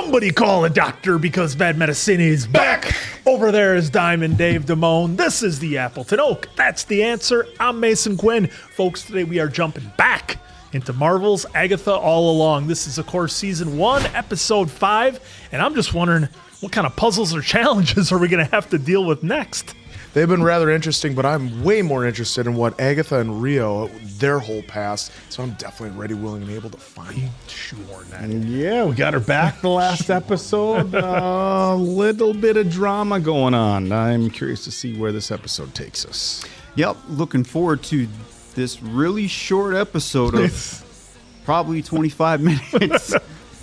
Somebody call a doctor because bad medicine is back. Over there is Diamond Dave Damone. This is the Appleton Oak. That's the answer. I'm Mason Quinn. Folks, today we are jumping back into Marvel's Agatha All Along. This is, of course, Season 1, Episode 5. And I'm just wondering, what kind of puzzles or challenges are we going to have to deal with next? They've been rather interesting, but I'm way more interested in what Agatha and Rio, their whole past. So I'm definitely ready, willing, and able to find that. Yeah, we got her back the last episode. A little bit of drama going on. I'm curious to see where this episode takes us. Yep, looking forward to this really short episode of probably 25 minutes.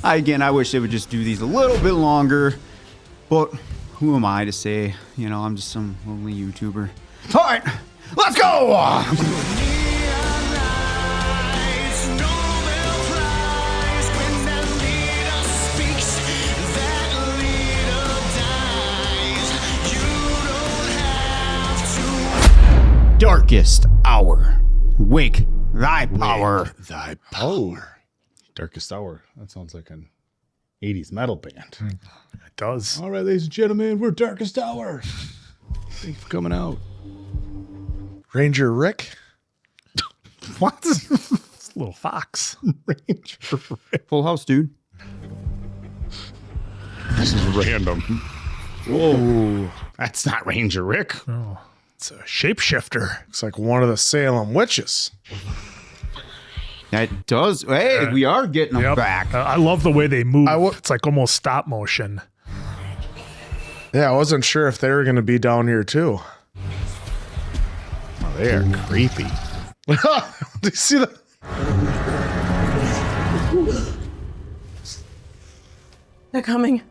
I wish they would just do these a little bit longer, but who am I to say? You know, I'm just some lonely YouTuber. All right, let's go! Darkest hour. Wake thy power. Thy power. Darkest Hour. That sounds like an 80s metal band. It does. All right, ladies and gentlemen, we're Darkest Hour. Thanks for coming out. Ranger Rick? What? It's a little fox. Ranger Rick. Full house, dude. This is random. Whoa. That's not Ranger Rick. Oh, it's a shapeshifter. Looks like one of the Salem witches. That does. Hey, we are getting them back. I love the way they move. It's like almost stop motion. Yeah, I wasn't sure if they were going to be down here too. Oh, they are creepy. Do you see that? They're coming.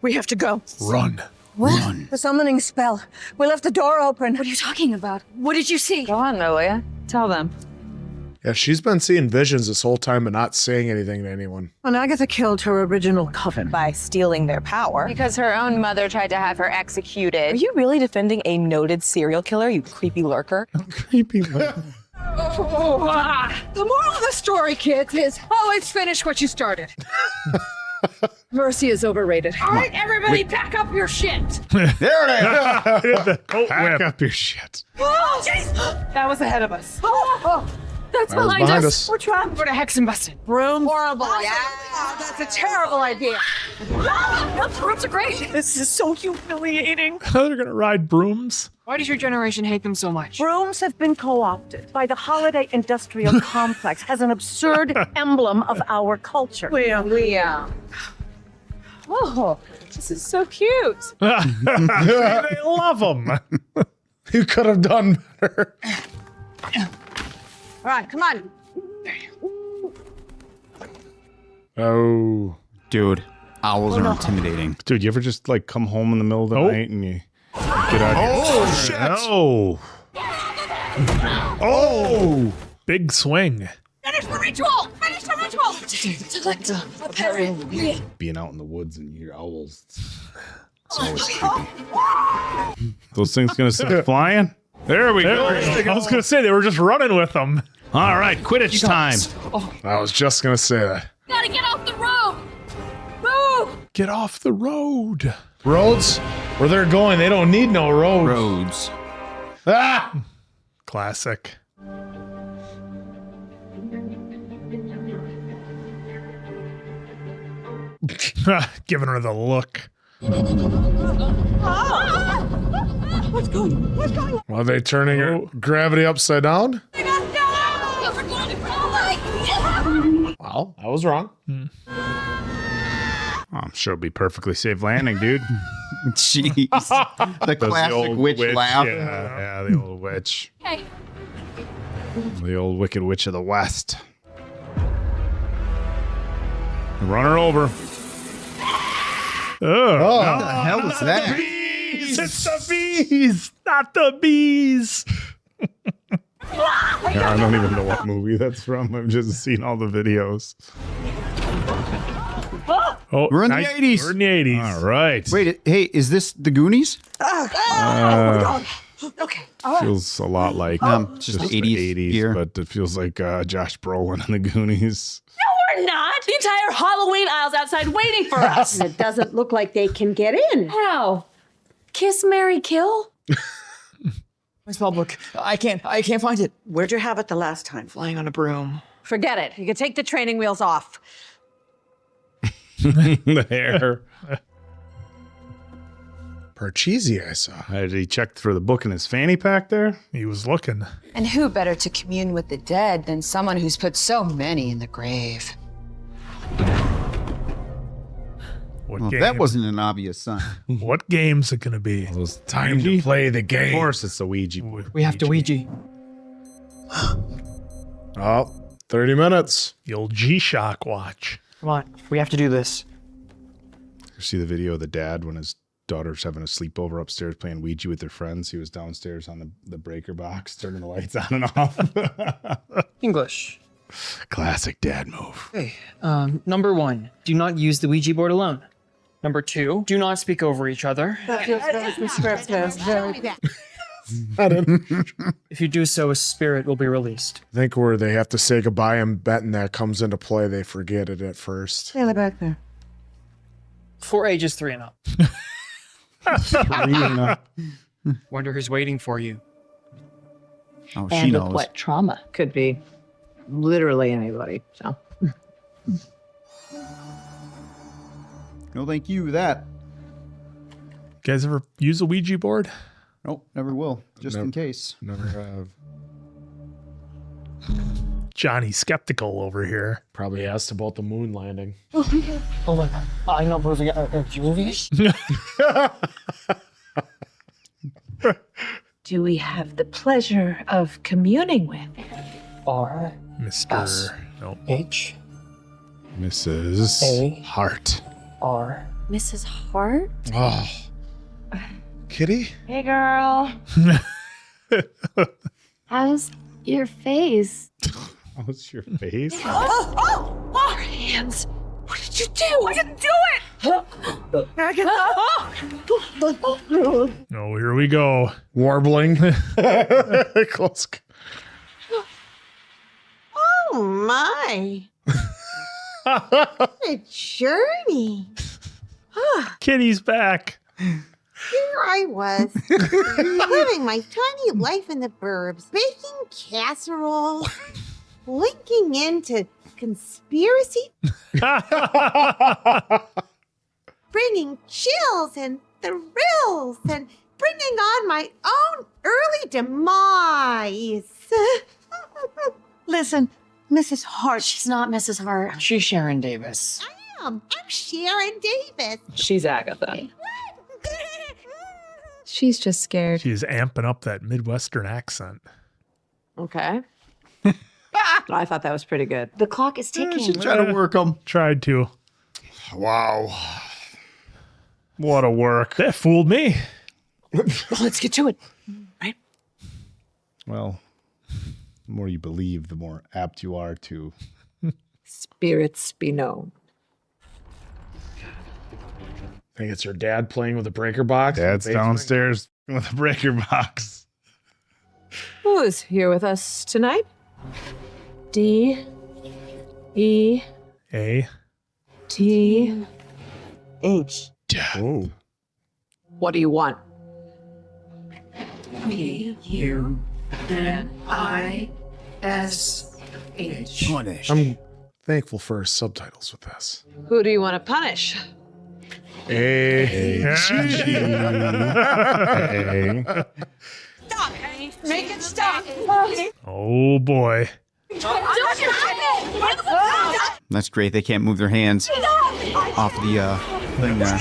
We have to go. Run. What? Run. The summoning spell. We left the door open. What are you talking about? What did you see? Go on, Lilia. Tell them. Yeah, she's been seeing visions this whole time but not saying anything to anyone. When Agatha killed her original coven by stealing their power. Because her own mother tried to have her executed. Are you really defending a noted serial killer, you creepy lurker? Creepy lurker. The moral of the story, kids, is always finish what you started. Mercy is overrated. All right, everybody, pack up your shit. There it is. Pack up your shit. Oh, jeez. That was ahead of us. That's That was behind us. We're trapped. We're to hex and busted. Broom. Horrible. That's a terrible idea. The brooms are great. This is so humiliating. They're going to ride brooms. Why does your generation hate them so much? Brooms have been co-opted by the holiday industrial complex as an absurd emblem of our culture. Yeah. Oh, this is so cute. They love them. You could have done better. All right, come on. Oh. Dude, owls are intimidating. Dude, you ever just like come home in the middle of the night and you get out Oh, shit. Oh. Oh. Big swing. Finish the ritual. Finish the ritual. being out in the woods and you hear owls? It's always creepy. Those things gonna start flying? There we go. I was going to say, they were just running with them. All right, Quidditch time. I was just going to say that. Gotta get off the road. Move. Get off the road. Roads? Where they're going, they don't need no roads. Roads. Ah! Classic. Giving her the look. Are they turning her gravity upside down? Well, I was wrong. I'm sure it'll be perfectly safe landing, dude. Jeez. The That's classic old witch laugh. Yeah, the old witch. Hey. The old wicked witch of the West. Run her over. What the hell was that? Bees! It's the bees! Not the bees! I don't even know what movie that's from. I've just seen all the videos. Oh, We're in the 80s. We're in the 80s. All right. Wait, hey, is this the Goonies? Okay. Feels a lot like just the 80s here. but it feels like Josh Brolin in the Goonies. We're not. The entire entire Halloween aisle's outside waiting for us. It doesn't look like they can get in. How? Kiss, marry, kill? My spell book. I can't find it. Where'd you have it the last time? Flying on a broom. Forget it. You can take the training wheels off. The hair. Parcheesi, I saw. Did he check for the book in his fanny pack there? He was looking. And who better to commune with the dead than someone who's put so many in the grave? What Well, game? that wasn't an obvious sign. What game's it gonna be? Time to play the Of game. course, it's the Ouija. We have to Ouija. Oh, 30 minutes. The old G-Shock watch. Come on, we have to do this. You see the video of the dad when his daughter's having a sleepover upstairs playing Ouija with their friends. He was downstairs on the breaker box, turning the lights on and off. English. Classic dad move. Okay. Number 1, do not use the Ouija board alone. Number 2, do not speak over each other. If you do so, a spirit will be released. I think where they have to say goodbye and betting that comes into play, they forget it at first. Stand back there. For ages 3 and up. Karina. Wonder who's waiting for you. Oh, she And knows. with what trauma? Could be literally anybody. So No, thank you. That. You guys ever use a Ouija board? Nope, never will. Just in case. Never have. Johnny skeptical over here. Probably asked about the moon landing. Oh my god. I'm not moving. You moving? do we have the pleasure of communing with? R. Mr. No. H. Mrs. A. Hart. R. Mrs. Hart? Oh. Kitty? Hey, girl. How's your face? What's your face? Our hands. What did you do? I didn't do it. Oh, here we go. Warbling. Close. Oh my. What a journey. Kitty's back. Here I was, living my tiny life in the burbs, baking casserole, linking into conspiracy, bringing chills and thrills, and bringing on my own early demise. Listen, Mrs. Hart. She's not Mrs. Hart. She's Sharon Davis. I'm Sharon Davis. She's Agatha. She's just scared. She's amping up that Midwestern accent. Okay. I thought that was pretty good. The clock is ticking. She's trying to work them. Tried to. Wow. What a work. That fooled me. Let's get to it. Well, the more you believe, the more apt you are to. Spirits be known. I think it's her dad playing with a breaker box. Dad's downstairs with a breaker box. Who is here with us tonight? D. E. A. T. H. Oh. What do you want? P. U. N. I. S. H. Punish. I'm thankful for her subtitles with this. Who do you want to punish? A. Stop! Make it stop! Oh boy. That's great. They can't move their hands off the thing there.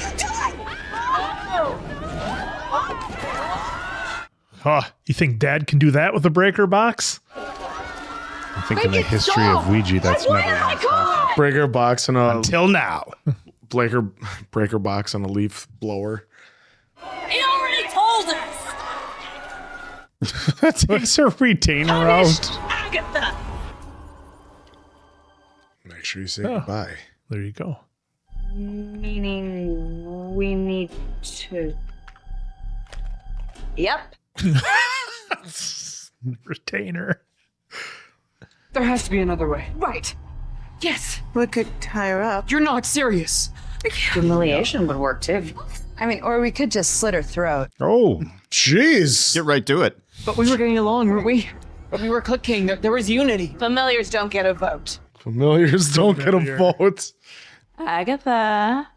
Huh. You think Dad can do that with a breaker box? I think in the history of Ouija, that's never happened. Breaker box and a Until now. breaker box and a leaf blower. He already told us! Takes her retainer out. Agatha! Make sure you say goodbye. There you go. Meaning we need to... Yep. Retainer. There has to be another way. Right. Yes. We could tie her up. You're not serious. Humiliation would work too. I mean, or we could just slit her throat. Oh, Jeez. Get right to it. But we were getting along, weren't we? We were clicking. There was unity. Familiars don't get a vote. Familiars don't get a vote. Agatha,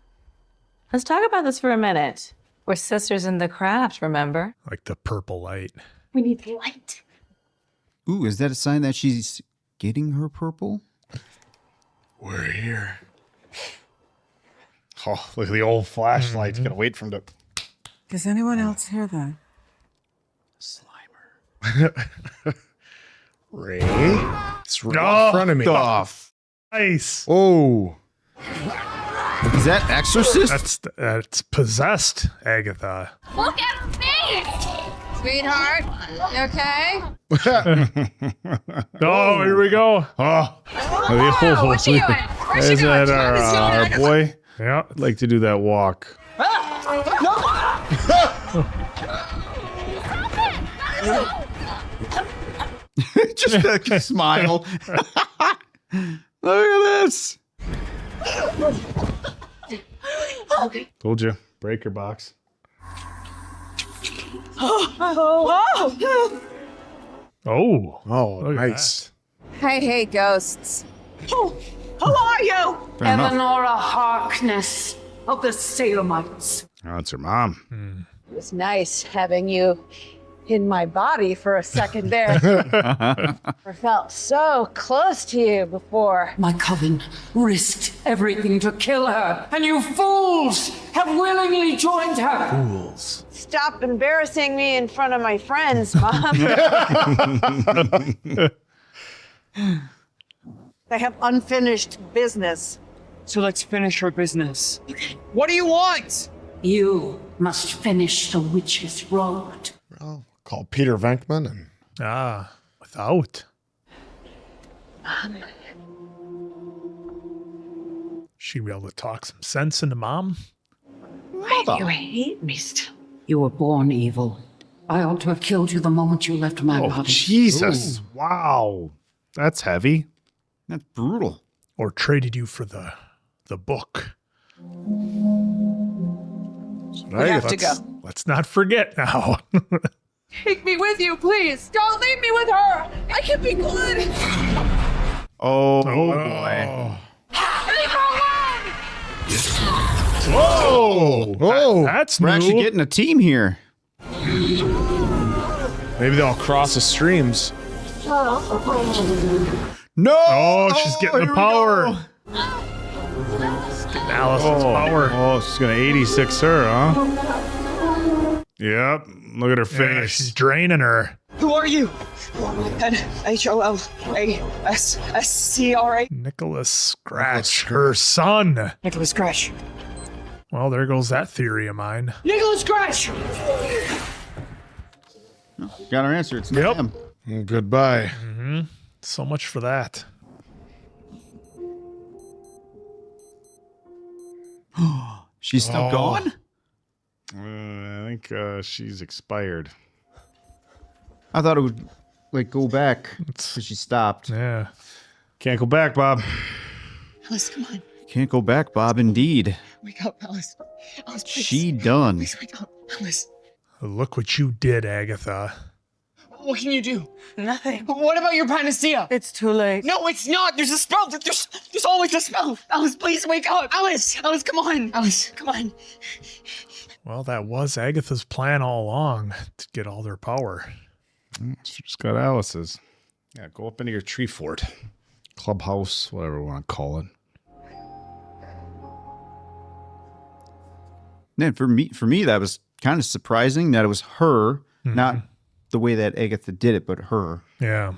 let's talk about this for a minute. We're sisters in the craft, remember? Like the purple light. We need light. Ooh, is that a sign that she's getting her purple? We're here. Oh, look at the old flashlights. Gotta wait for him to. Does anyone else hear that? Ray? It's right in front of me. Off. Nice. Oh. Is that Exorcist? That's possessed, Agatha. Look at me! Sweetheart, you okay? Oh, here we go. Oh, Oh, what's she doing? Where's she is going? that our boy? Yeah. I'd like to do that walk. Just a smile. Look at this. Told you. Breaker box. Oh, Oh, look at nice. Hey, ghosts. Who are you? Fair enough. Agatha Harkness of the Salemites. Oh, it's her mom. It was nice having you in my body for a second there. I felt so close to you before. My coven risked everything to kill her, and you fools have willingly joined her. fools. Stop embarrassing me in front of my friends, Mom. They have unfinished business. So let's finish our business. What do you want? You must finish the witch's road. Well, call Peter Venkman and Without. She be able to talk some sense into mom? Why do you hate me still? You were born evil. I ought to have killed you the moment you left my Oh, body. Jesus. Wow. That's heavy. That's brutal. Or traded you for the book. we have to go. Let's not forget now. Take me with you, please. Don't leave me with her. I can be good. Oh, boy. Leave her alone. Whoa. Oh, That's We're new. actually getting a team here. maybe they'll cross the streams. No! Oh, she's getting here the we power. go. Getting Alice's power. Oh, she's going to 86 her, huh? Yep. Look at her Yeah, face. she's draining her. Who are you? N-H-O-L-A-S-S-C-R-A. Nicholas Scratch, her son. Nicholas Scratch. Well, there goes that theory of mine. Nicholas Scratch! Got our answer. It's Yep. him. Goodbye. So much for that. She's still gone? I think she's expired. I thought it would go back because she stopped. Yeah. Can't go back, Bob. Alice, come on. Can't go back, Bob. Indeed. Wake up, Alice. Alice, please. She done. Please wake up. Alice. Look what you did, Agatha. What can you do? Nothing. What about your panacea? It's too late. No, it's not. There's a spell. There's always a spell. Alice, please wake up. Alice, come on. Alice, come on. Well, that was Agatha's plan all along, to get all their power. She just got Alice's. Yeah, go up into your tree fort. Clubhouse, whatever we want to call it. Then for me, that was kind of surprising that it was her, not the way that Agatha did it, but her. Yeah.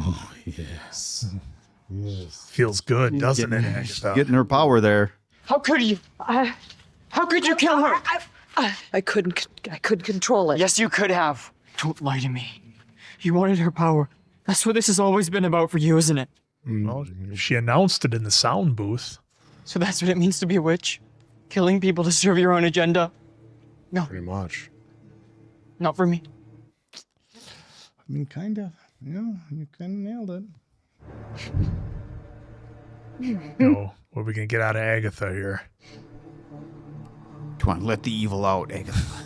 Oh, yes. Feels good, doesn't it, Agatha? Getting her power there. How could you? How could you kill her? I couldn't control it. Yes, you could have. Don't lie to me. You wanted her power. That's what this has always been about for you, isn't it? Well, she announced it in the sound booth. So that's what it means to be a witch? Killing people to serve your own agenda? No, Pretty much. not for me. I mean, kind of. Yeah, you kind of nailed it. No, what are we gonna get out of Agatha here? Come on, let the evil out, Agatha.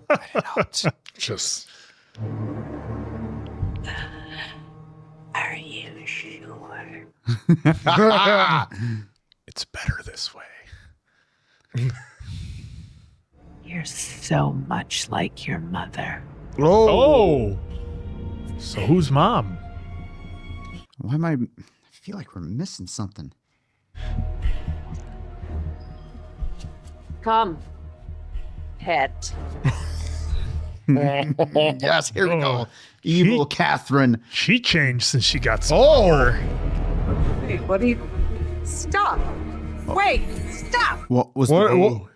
Let it out. Just. Are you sure? It's better this way. You're so much like your mother. Oh. So who's mom? Why am I feel like we're missing something. Come, pet. Yes, here we go. Evil Kathryn. She changed since she got smaller. Wait, what do you... Stop. Wait, stop. What was What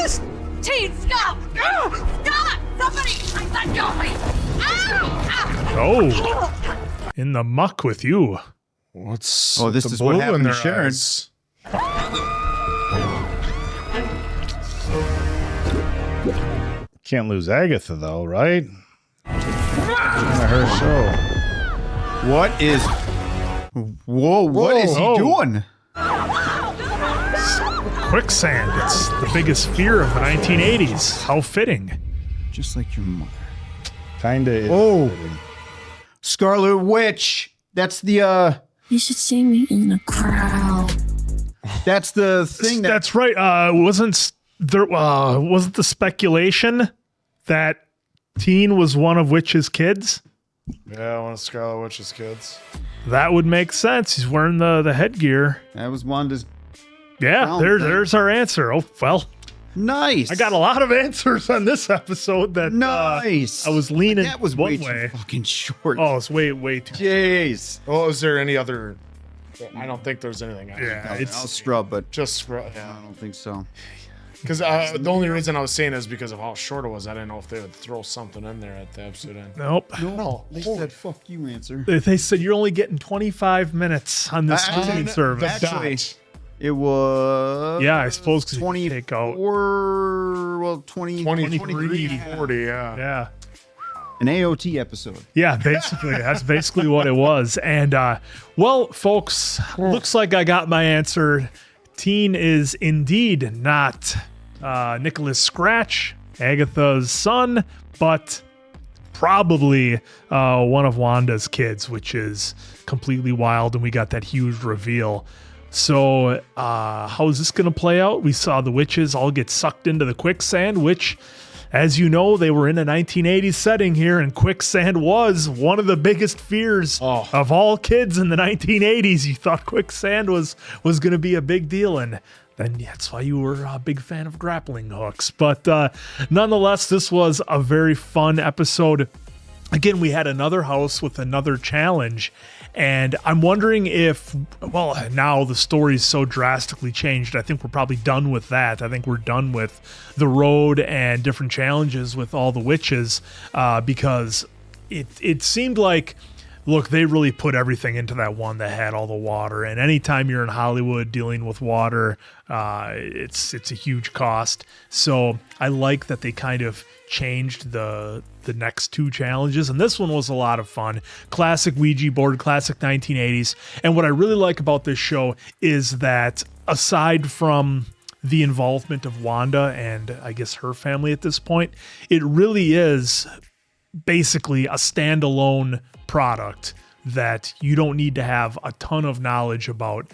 is... Teen, stop. Stop. Somebody, let go of me. Oh. In the muck with you. What's this the is what blue happened in to their Sharon. eyes? Can't lose Agatha though, right? Her show. What is... Whoa, what is he doing? Quicksand. It's the biggest fear of the 1980s. How fitting. Just like your mother. Kinda. Oh. Scarlet Witch. That's the, You should see me in the crowd. That's the thing that... That's right. Wasn't the speculation that Teen was one of Witch's kids? Yeah, one of Scarlet Witch's kids. That would make sense. He's wearing the headgear. That was Wanda's... Yeah, there's our answer. Oh, well. Nice. I got a lot of answers on this episode that nice. I was leaning That was one way way. too fucking short. Oh, it's way too. Jeez. Well, is there any other... I don't think there's anything else. Yeah, I'll scrub, but Just scrub, yeah. I don't think so. Because the only reason I was saying is because of how short it was. I didn't know if they would throw something in there at the episode end. Nope. No, They said, fuck you answer. They said you're only getting 25 minutes on this streaming service. Actually, it was... Yeah, I suppose because you take out 23, 40, yeah. Yeah. An AOT episode. Yeah, basically. That's basically what it was. And, well, folks, looks like I got my answer. Teen is indeed not Nicholas Scratch, Agatha's son, but probably one of Wanda's kids, which is completely wild. And we got that huge reveal. So how is this going to play out? We saw the witches all get sucked into the quicksand, which... As you know, they were in a 1980s setting here, and quicksand was one of the biggest fears of all kids in the 1980s. You thought quicksand was going to be a big deal, and then that's why you were a big fan of grappling hooks. But nonetheless, this was a very fun episode. Again, we had another house with another challenge, and I'm wondering if, well, now the story's so drastically changed. I think we're probably done with that. I think we're done with the road and different challenges with all the witches because it seemed like, look, they really put everything into that one that had all the water. And anytime you're in Hollywood dealing with water, it's a huge cost. So I like that they kind of changed the next two challenges, and this one was a lot of fun. Classic Ouija board, classic 1980s. And what I really like about this show is that aside from the involvement of Wanda and I guess her family at this point, it really is basically a standalone product that you don't need to have a ton of knowledge about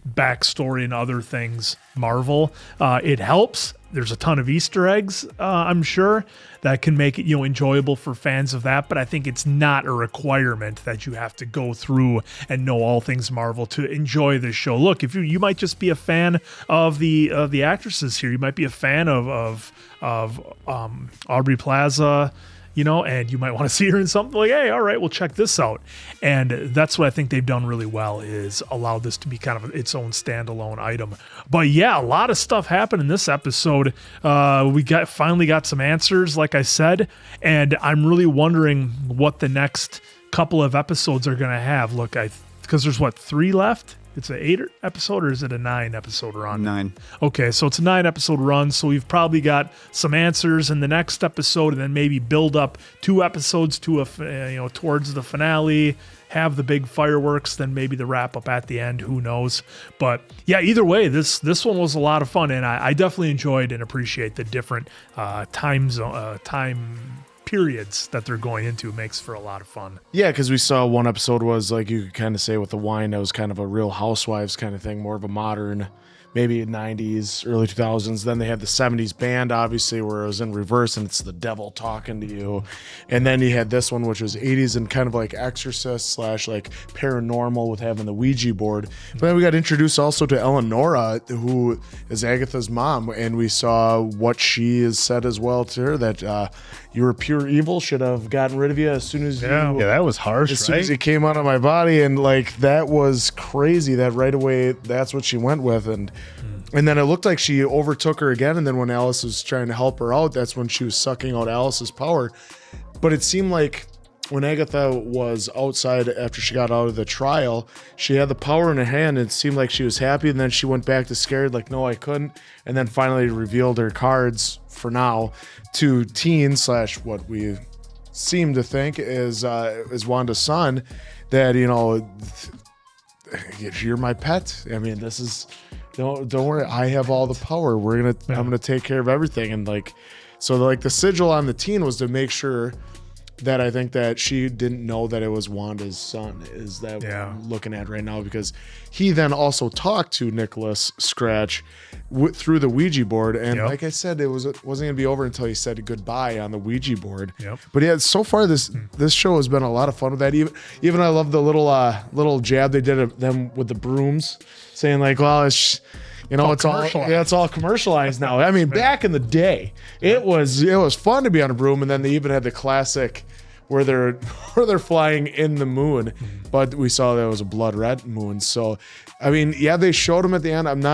backstory and other things Marvel. It helps. There's a ton of Easter eggs, I'm sure, that can make it, enjoyable for fans of that. But I think it's not a requirement that you have to go through and know all things Marvel to enjoy this show. Look, if you might just be a fan of the actresses here, you might be a fan of Aubrey Plaza, and you might want to see her in something like, hey, all right, we'll check this out. And that's what I think they've done really well, is allow this to be kind of its own standalone item. But yeah, a lot of stuff happened in this episode. We finally got some answers, like I said, and I'm really wondering what the next couple of episodes are going to have. Look, because there's 3 left? it's an 8 episode, or is it a 9 episode run? 9. Okay, so it's a 9 episode run. So we've probably got some answers in the next episode, and then maybe build up 2 episodes to towards the finale. Have the big fireworks, then maybe the wrap up at the end. Who knows? But yeah, either way, this one was a lot of fun, and I definitely enjoyed and appreciate the different time periods that they're going into. Makes for a lot of fun. Yeah, because we saw one episode was like, you could kind of say with the wine, that was kind of a Real Housewives kind of thing, more of a modern, maybe 90s, early 2000s. Then they had the 70s band, obviously, where it was in reverse and it's the devil talking to you. And then you had this one, which was 80s and kind of like Exorcist / like paranormal with having the Ouija board. But then we got introduced also to Eleonora, who is Agatha's mom. And we saw what she has said as well to her, that you were pure evil, should have gotten rid of you as soon as Yeah, that was harsh, as soon as it came out of my body. And like, that was crazy that right away, that's what she went with. And then it looked like she overtook her again. And then when Alice was trying to help her out, that's when she was sucking out Alice's power. But it seemed like when Agatha was outside after she got out of the trial, she had the power in her hand. And it seemed like she was happy. And then she went back to scared, like, no, I couldn't. And then finally revealed her cards for now to Teen / what we seem to think is Wanda's son, that, you're my pet. I mean, this is... Don't worry, I have all the power. I'm gonna take care of everything. And like, so like the sigil on the Teen was to make sure that I think that she didn't know that it was Wanda's son. Is that what I'm looking at right now? Because he then also talked to Nicholas Scratch through the Ouija board, and like I said, it wasn't gonna be over until he said goodbye on the Ouija board. But yeah, so far this show has been a lot of fun with that. Even I love the little jab they did of them with the brooms, saying like, well, it's all commercialized now. I mean, back in the day, it was fun to be on a broom, and then they even had the classic where they're flying in the moon, but we saw that it was a blood red moon. So, I mean, yeah, they showed him at the end. I'm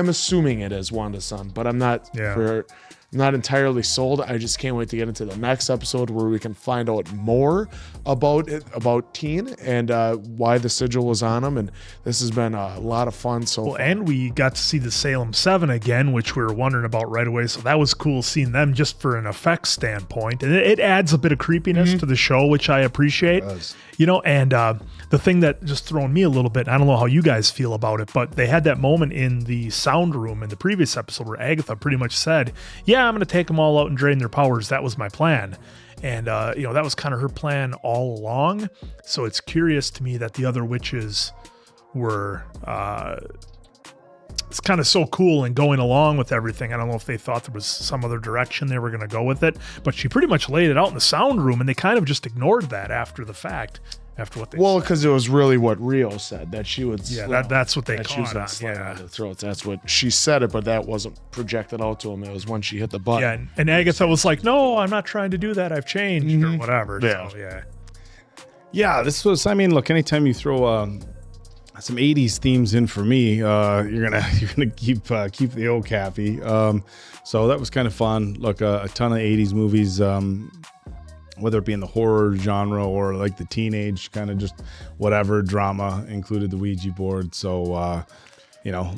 assuming it is Wanda's son, but I'm not not entirely sold. I just can't wait to get into the next episode where we can find out more about Teen and why the sigil was on him. And this has been a lot of fun so far. And we got to see the Salem 7 again, which we were wondering about right away. So that was cool seeing them just for an effects standpoint. And it adds a bit of creepiness to the show, which I appreciate. And the thing that just thrown me a little bit, I don't know how you guys feel about it, but they had that moment in the sound room in the previous episode where Agatha pretty much said, yeah, I'm going to take them all out and drain their powers. That was my plan. And, that was kind of her plan all along. So it's curious to me that the other witches were, it's kind of so cool and going along with everything. I don't know if they thought there was some other direction they were going to go with it, but she pretty much laid it out in the sound room, and they kind of just ignored that after the fact. After what they said. Because it was really what Rio said, that she would that's what they that caught she was on. slit out the throats. That's what she said it, but that wasn't projected out to him. It was when she hit the button. Yeah, and Agatha was like, no, I'm not trying to do that. I've changed or whatever. So, Yeah, this was, I mean, look, anytime you throw some 80s themes in for me, you're gonna keep the oak happy. So that was kind of fun. Look, a ton of 80s movies, whether it be in the horror genre or like the teenage kind of just whatever drama, included the Ouija board. So, a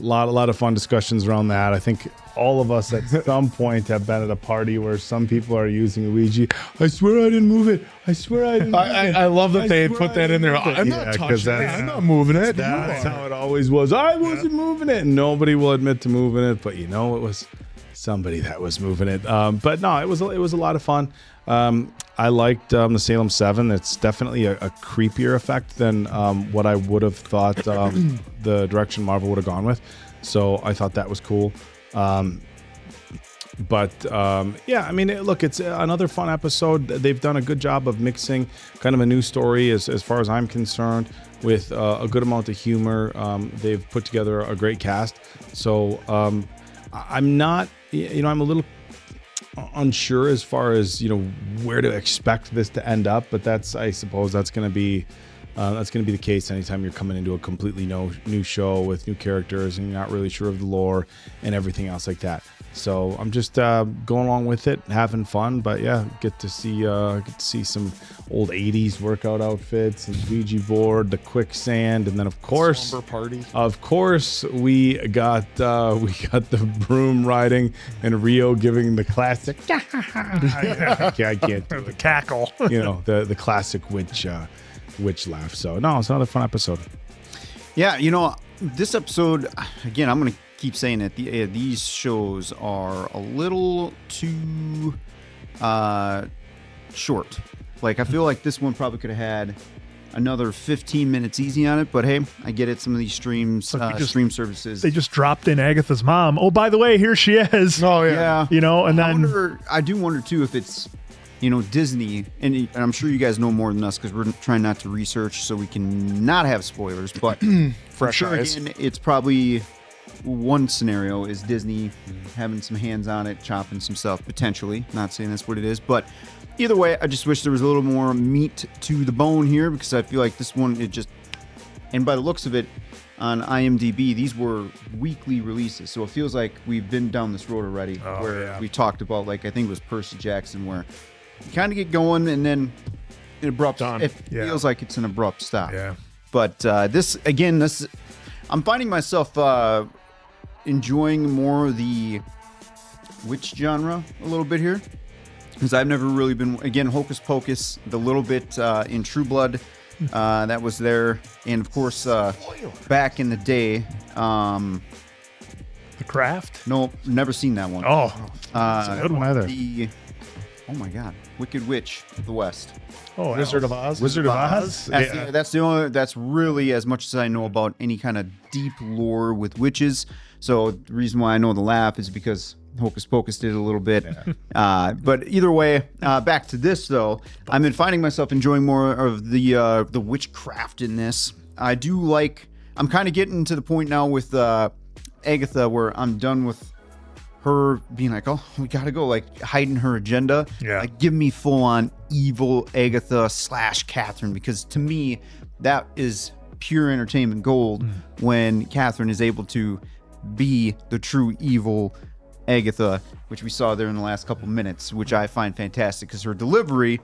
lot of fun discussions around that. I think all of us at some point have been at a party where some people are using a Ouija. I swear I didn't move it. I swear I didn't move it. I love that they put that in there. I'm not touching it. I'm not moving it. That's how it always was. I wasn't moving it. And nobody will admit to moving it, but it was somebody that was moving it. But no, it was a lot of fun. I liked the Salem 7. It's definitely a creepier effect than what I would have thought the direction Marvel would have gone with. So I thought that was cool. It's another fun episode. They've done a good job of mixing kind of a new story as far as I'm concerned with a good amount of humor. They've put together a great cast. So I'm not, I'm a little unsure as far as where to expect this to end up, but I suppose that's going to be the case anytime you're coming into a completely new show with new characters and you're not really sure of the lore and everything else like that. So I'm just going along with it, having fun. But yeah, get to see some old 80s workout outfits and Ouija board, the quicksand, and then of course slumber party. Of course, we got the broom riding and Rio giving the classic. I can't do The cackle. the classic witch laugh. So no, it's another fun episode. Yeah, this episode, again, I'm going to keep saying that these shows are a little too short. Like, I feel like this one probably could have had another 15 minutes easy on it, but hey, I get it. Some of these stream services, They just dropped in Agatha's mom. Oh, by the way, here she is. Oh, yeah. And then I do wonder too if it's Disney, and I'm sure you guys know more than us because we're trying not to research so we can not have spoilers, but Fresh eyes. again, it's probably one scenario is Disney having some hands on it, chopping some stuff, potentially. Not saying that's what it is, but either way, I just wish there was a little more meat to the bone here because I feel like this one, and by the looks of it, on IMDb, these were weekly releases, so it feels like we've been down this road already we talked about, like, I think it was Percy Jackson, where you kind of get going and then it feels like it's an abrupt stop. Yeah. But I'm finding myself enjoying more the witch genre a little bit here because I've never really been, again, Hocus Pocus, the little bit in True Blood that was there, and of course back in the day, The Craft. no, never seen that one. Oh, It's a good one either. Oh my God, Wicked Witch of the West. oh, Wizard of Oz. Wizard of Oz. That's really as much as I know about any kind of deep lore with witches. So the reason why I know the laugh is because Hocus Pocus did a little bit. But either way, back to this though, I've been finding myself enjoying more of the witchcraft in this. I do like. I'm kind of getting to the point now with Agatha where I'm done with her being like, oh, we gotta go, like hiding her agenda. Yeah. Like, give me full on evil Agatha / Kathryn, because to me, that is pure entertainment gold when Kathryn is able to be the true evil Agatha, which we saw there in the last couple minutes, which I find fantastic because her delivery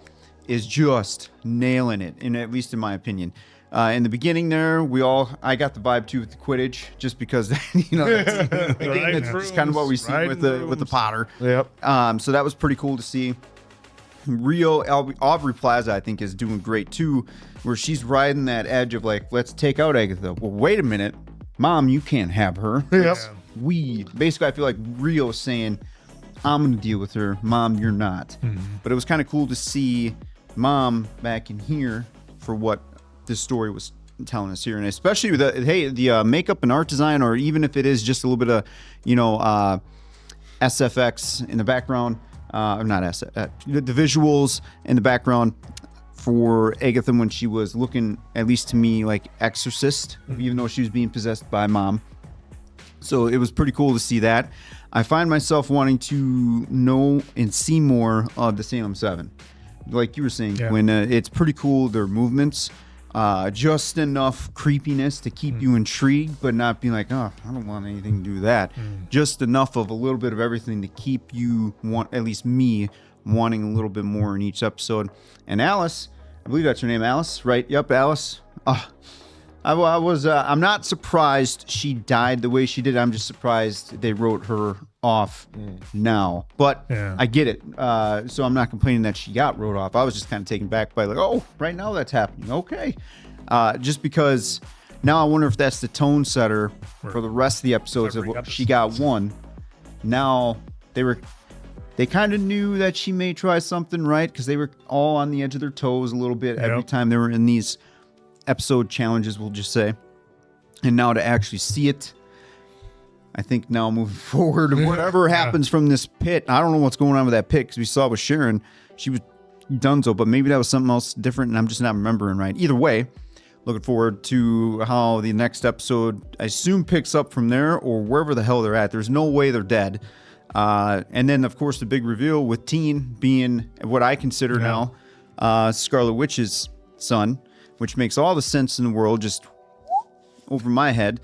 is just nailing it, at least in my opinion. In the beginning there, I got the vibe too with the Quidditch, just because that's just kind of what we see with the Potter. Yep. So that was pretty cool to see. Aubrey Plaza, I think, is doing great too, where she's riding that edge of like, let's take out Agatha. Well, wait a minute, Mom, you can't have her. Yep. Basically, I feel like Rio saying, I'm going to deal with her. Mom, you're not. But it was kind of cool to see Mom back in here for what this story was telling us here, and especially with the makeup and art design, or even if it is just a little bit of SFX in the background, or not SF, the visuals in the background for Agatha when she was looking, at least to me, like Exorcist, even though she was being possessed by Mom. So it was pretty cool to see that. I find myself wanting to know and see more of the Salem 7. Like you were saying, when it's pretty cool, their movements, just enough creepiness to keep you intrigued, but not being like, oh, I don't want anything to do with that. Just enough of a little bit of everything to keep you, at least me, wanting a little bit more in each episode. And Alice, I believe that's her name, Alice, right? Yep, Alice. I'm not surprised she died the way she did. I'm just surprised they wrote her off now. But I get it. So I'm not complaining that she got wrote off. I was just kind of taken back by like, oh, right now that's happening. Okay. Just because now I wonder if that's the tone setter for the rest of the episodes of what she got one. Now they kind of knew that she may try something, right? Because they were all on the edge of their toes a little bit every time they were in these episode challenges, we'll just say. And now to actually see it, I think now moving forward, whatever happens from this pit, I don't know what's going on with that pit, because we saw with Sharon, she was donezo, but maybe that was something else different and I'm just not remembering right. Either way, looking forward to how the next episode, I assume, picks up from there, or wherever the hell they're at. There's no way they're dead. And then, of course, the big reveal with Teen being what I consider now Scarlet Witch's son, which makes all the sense in the world, just over my head,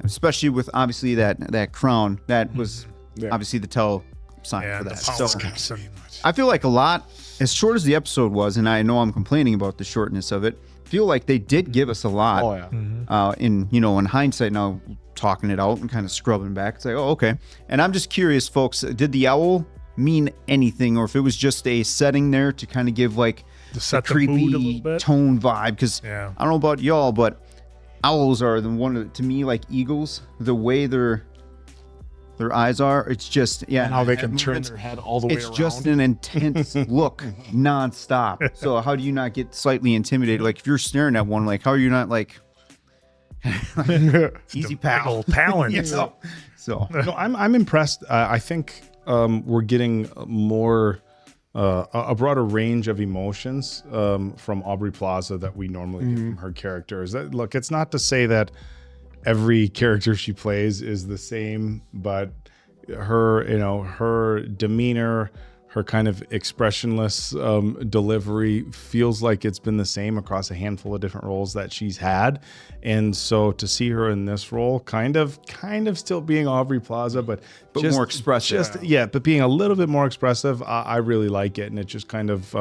especially with obviously that crown that was obviously the tell sign Yeah, for the that. power. So I feel like a lot, as short as the episode was, and I know I'm complaining about the shortness of it, feel like they did give us a lot. Oh, yeah. In hindsight now, talking it out and kind of scrubbing back, it's like, oh, okay. And I'm just curious, folks, did the owl mean anything, or if it was just a setting there to kind of give like To set the the mood a creepy little bit? tone vibe? Because Yeah. I don't know about y'all, but owls are the one to me like eagles. The way their eyes are, it's just And how they can turn their head all the way it's around. just an intense look nonstop. So how do you not get slightly intimidated? Like if you're staring at one, like how are you not like easy pal? Old talons. You know? So No, I'm impressed. I think we're getting more a broader range of emotions from Aubrey Plaza that we normally get from her characters. Look, it's not to say that every character she plays is the same, but her demeanor, her kind of expressionless delivery feels like it's been the same across a handful of different roles that she's had. And so to see her in this role, kind of still being Aubrey Plaza, but just more expressive. But being a little bit more expressive, I really like it. And it just kind of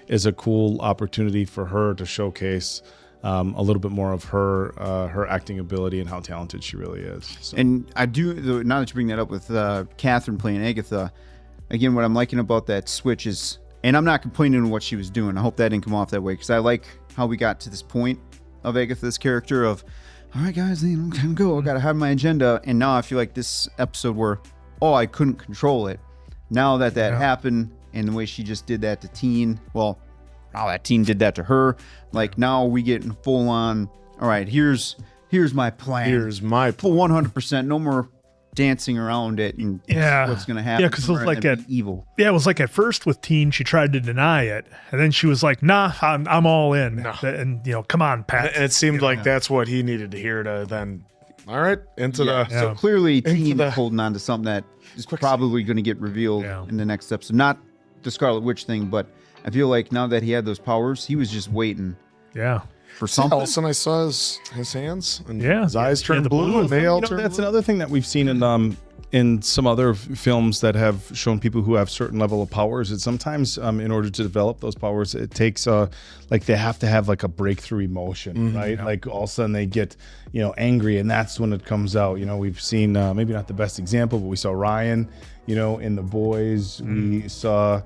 is a cool opportunity for her to showcase a little bit more of her acting ability and how talented she really is. So. And I do, now that you bring that up with Kathryn playing Agatha, again, what I'm liking about that switch is, and I'm not complaining on what she was doing. I hope that didn't come off that way, because I like how we got to this point of Agatha's character of, all right, guys, I'm gonna go. I gotta have my agenda. And now I feel like this episode where, I couldn't control it. Now that happened, and the way she just did that to Teen, well, now that Teen did that to her. Like now we get full on. All right, here's my plan. Here's my full 100%. No more dancing around it and what's going to happen. Yeah, because it was like evil. Yeah, it was like at first with Teen, she tried to deny it, and then she was like, "Nah, I'm all in." No. And come on, Pat. And it seemed like that's what he needed to hear to then. All right, So clearly, Teen holding on to something that is probably going to get revealed in the next episode. Not the Scarlet Witch thing, but I feel like now that he had those powers, he was just waiting. Yeah. For something. All of a sudden, I saw his hands, and Yeah. his eyes turned the blue, blue. and they all You know, turned that's blue. another thing that we've seen in some other films that have shown people who have certain level of powers. That sometimes in order to develop those powers, it takes like they have to have like a breakthrough emotion, right? Like all of a sudden they get angry, and that's when it comes out. We've seen maybe not the best example, but we saw Ryan, in The Boys. We saw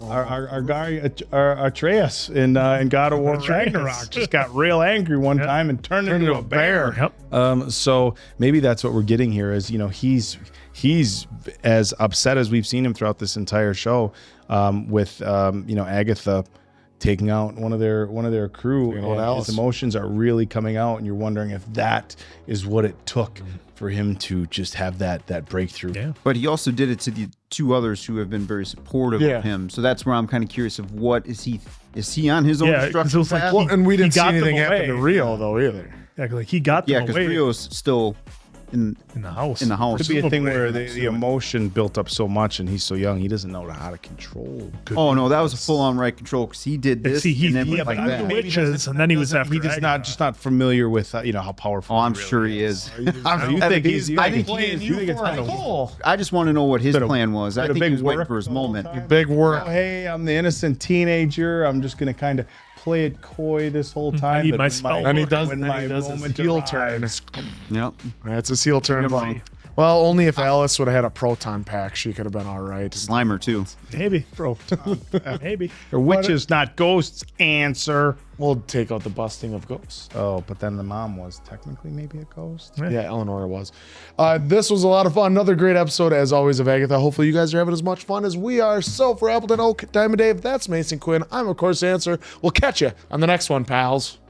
our guy Atreus in God of War Ragnarok just got real angry one time and turned into a bear. Yep. So maybe that's what we're getting here is he's as upset as we've seen him throughout this entire show with Agatha taking out one of their crew. And his emotions are really coming out, and you're wondering if that is what it took for him to just have that breakthrough. Yeah. But he also did it to the two others who have been very supportive of him. So that's where I'm kind of curious of what is he on his own Yeah, 'cause it destruction was like path? he- And we didn't see got them anything happen away. to Rio though either. Yeah, like he got them because away Rio's still in the house. In the house. Could be a thing where the emotion built up so much, and he's so young, he doesn't know how to control. Oh no, that was a full-on right control because he did this See, and then went like but that. the witches, and then he was after. He just Agatha. not familiar with how powerful. Oh, I'm he really sure he is. You think he's? I think it's kind of. I just want to know what his plan was. I think he was waiting for his moment. Big work. Oh, hey, I'm the innocent teenager. I'm just gonna kind of play it coy this whole time. need but my when spell And he book. does. when Then my he does his moment heel arrives. turn. Yep. That's a heel turn. buddy. Well, only if Alice would have had a proton pack, she could have been all right. Slimer too. Maybe, bro. Maybe. Or witches, not ghosts. Answer. We'll take out the busting of ghosts. Oh, but then the mom was technically maybe a ghost. Yeah, Eleanor was. This was a lot of fun. Another great episode, as always, of Agatha. Hopefully, you guys are having as much fun as we are. So, for Appleton Oak, Diamond Dave, that's Mason Quinn. I'm, of course, Answer. We'll catch you on the next one, pals.